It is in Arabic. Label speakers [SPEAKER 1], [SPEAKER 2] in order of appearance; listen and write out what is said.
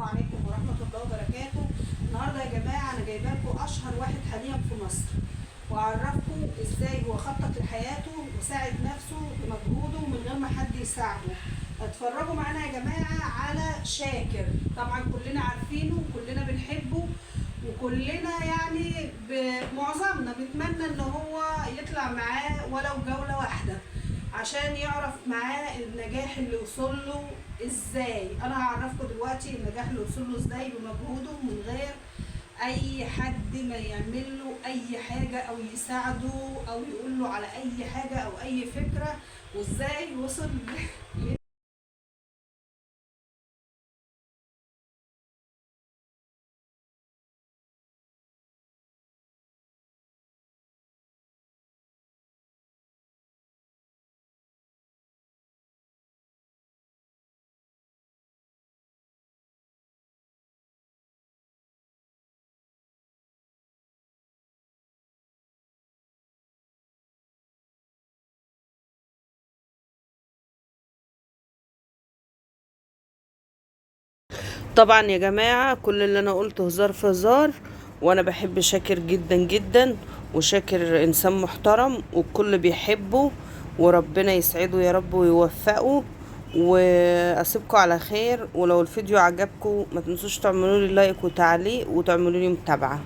[SPEAKER 1] عليكم ورحمة الله وبركاته. النهارده يا جماعة أنا جايبة لكم أشهر واحد حاليا في مصر، وأعرفكم إزاي هو خطط لحياته وساعد نفسه بمجهوده من غير ما حد يساعده. اتفرجوا معانا يا جماعة على شاكر. طبعا كلنا عارفينه وكلنا بنحبه، وكلنا يعني معظمنا بنتمنى ان هو يطلع معاه ولو جولة واحدة عشان يعرف معاه النجاح اللي وصل له ازاي. انا هعرفكم دلوقتي النجاح اللي وصل له ازاي بمجهوده من غير اي حد ما يعمل له اي حاجة او يساعده او يقول له على اي حاجة او اي فكرة، وازاي وصل
[SPEAKER 2] طبعا يا جماعة كل اللي انا قلته هزار في هزار، وانا بحب شاكر جدا جدا، وشاكر انسان محترم والكل بيحبه، وربنا يسعده يا رب ويوفقه. واسيبكم على خير، ولو الفيديو عجبكم ما تنسوش تعملوا لي لايك وتعليق وتعملوا لي متابعة.